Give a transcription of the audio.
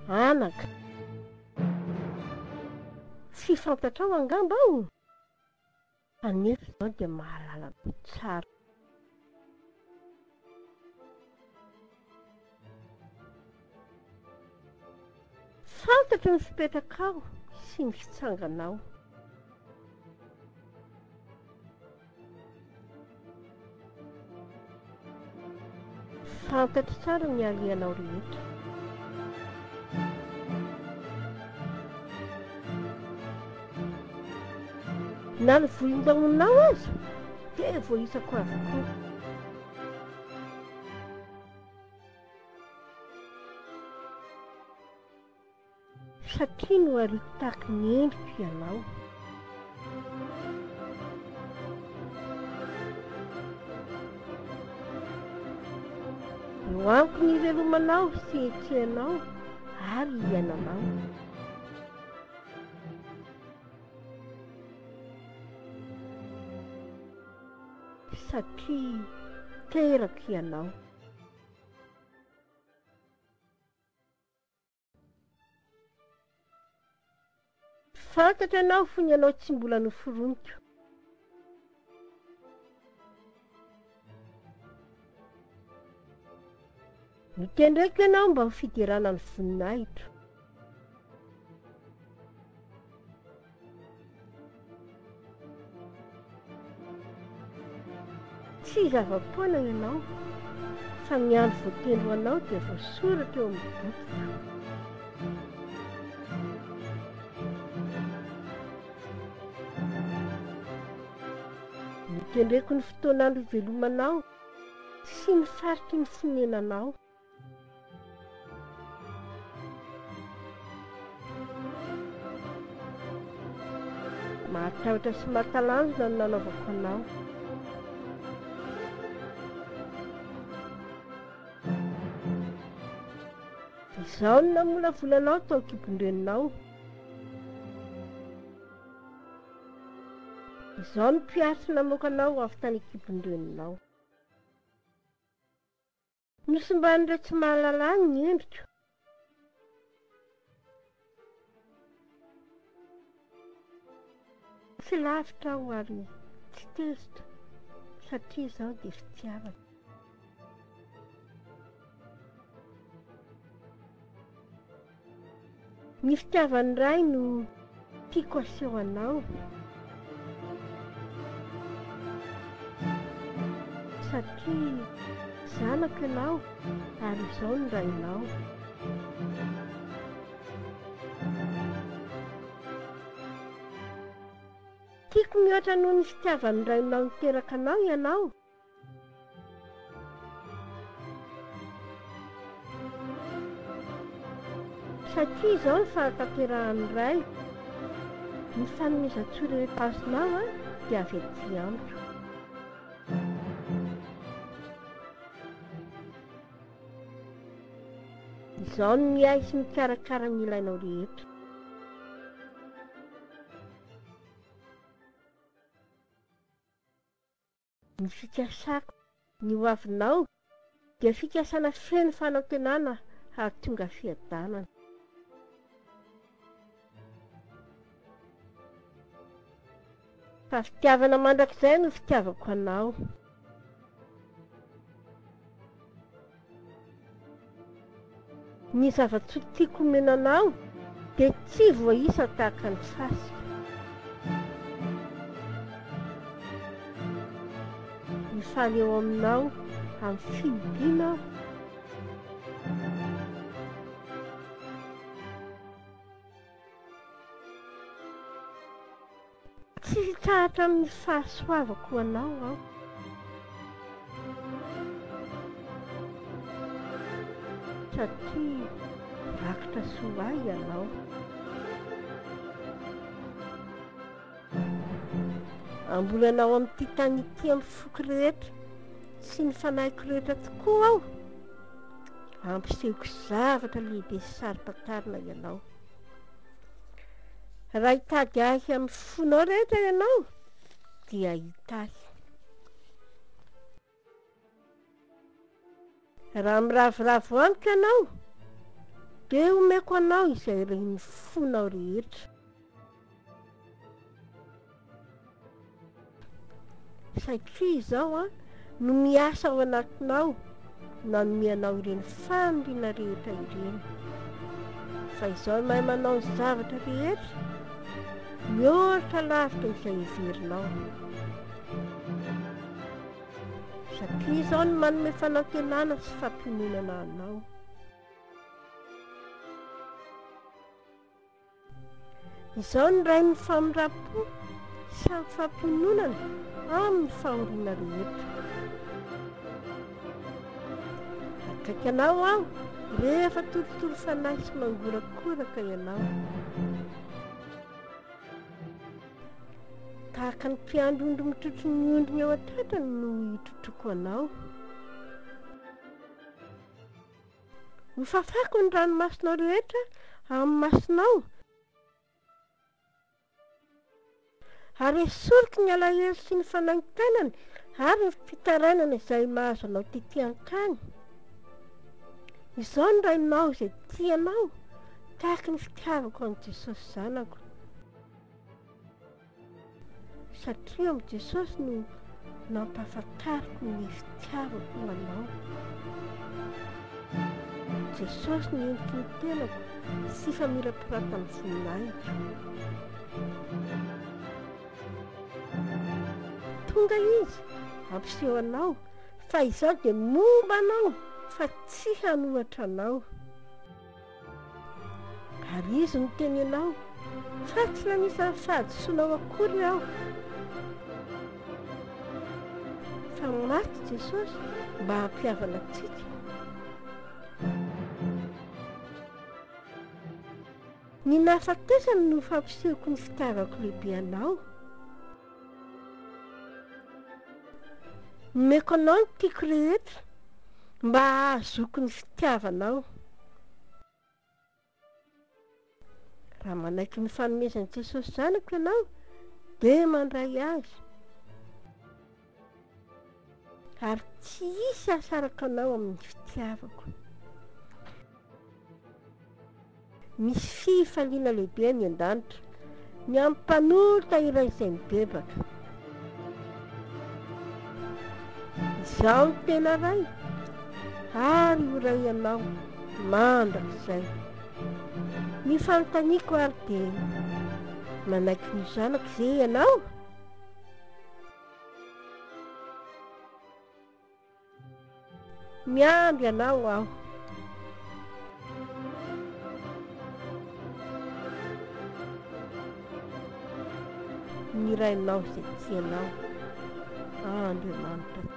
anaka. Tsy fantatrao angamba aho. Anefa izao dia mahalala tsara. Fantatro ny fipetraka ao sy ny fitsanganao. Fantatro tsara ny aleanao rehetra. Na ny volon-dohanao aza dia voaisako avokoa. Satria no ariko tahaka ny endriko ianao. Eo amiko ny ivelomanao sy etsehanao ary iainanao. Satria teraka ianao. Fantatra ianao fony ianao tsy mbola noforoniko. Mitendreko ianao mba ho fiderana ny voninahitro. Tsy zava-poana ianao, fa ny andro voatendro anao dia voasoratra eo amin'ny bokiko. Mitendreko ny fotoan'andro ivelomanao sy ny fariky ny fonenanao. Mahatahotra sy mahatalanjona no nanaovako anao. Izao no namolavolanao tao an-kibon-drenonao. Izao no mpiasy namoaka anao avy tany an-kibon-drenonao. Nosimban'ireo tsy mahalala any ny endriko. Tsy lavitra aho ary tsy tezitra, satria izao dia fitiavana. Ny fitiavany iray no tiako aseho anao. Satria zanako ianao ary izao no rainao. Tiako mihoatra noho ny fitiavany rainao niteraka anao ianao. Satria izao ny fahatanterahany ray. Ny fanomezan-tsoa rehetra azonao dia avy ety amiko. Izao no miay sy mikarakara ny ilainao rehetra. Ny fikasako ny hoavinao dia fikasana feno fanaontenana ary tonga fiadanana. Fa fitiavana mandrakizay no fitiavako anao. Ny zava-tsoa tiako omenanao dia tsy voaisa tahaka ny fasika. Mifaly eo aminao amin'ny fidina aho. Tsy hitrahatra amin'ny fahasoavako anao aho. Satria rakotra soa ahy ianao. Ambolanao amin'ity tany ity amin'ny foko rehetra sy ny fanahiko rehetra tokoa aho. Ampisehoko zavatra lehibe sy sarim-patarina ianao. Raha hitady ahy amin'ny fonao rehetra ianao dia hitahy. Raha miravoravo amiko ianao dia omeko anao izay reny fonao rehetra. Satria izao no miasa ao anatinao nanomeanao ireny faniriana rehetra ireny. Fa izao mahay manao ny zavatra rehetra mihoatra lavitra izay heverinao. Satria izao no manome fanantenana sy fampiononana anao. Izao no ray ny famirapo sy fampiononana amin'ny fahoriana rehetra. Akaiky anao aho rehefa torotoro fanahy sy mangorakoraka ianao. Tahaka ny mpiandry mitrotro ny ondriny eo an-tratrany no hitrotroko anao. Hofafako ny ranomasinao rehetra amin'ny masinao, ary esoriko ny alahelo sy ny fanaintainany ary ny fitarainana izay mahazo anao tety an-kany. Izao no rainao izay tianao tahaka ny fitiavako an'i Jesosy zanako. Satria amin'i Jesosy no nampahafantariko ny fitiavako anao. Jesosy no endriky ny tenako sy famirapiratany voninahitra. Tonga izy ampiseho anao fa izao dia momba anao fa tsy hanohatra anao. Ary izy no teny anao fa tsy nanisany fahadisoanao akory aho. Fa maty Jesosy mba hampihavana antsika. Ny nahafatesany no fampisehoko ny fitiavako lehibe anao. Nomeko anao ny tiako rehetra mba ahazoko ny fitiavanao. Raha manaiky ny fanomezan'i Jesosy zanako ianao dia mandray azy. Ary tsy hisy hasaraka anao amin'ny fitiavako. Misy fifaliana lehibe ny an-danitra ny amin'ny mpanorota iray izay mibebaka. Izaho ny tena ray ary ho ray ianao mandrakizay. Ny fanontaniako ary dia manaiky ny zanako izay ianao? Miandry anao aho. Ny rainao izay tianao. Andriamanitra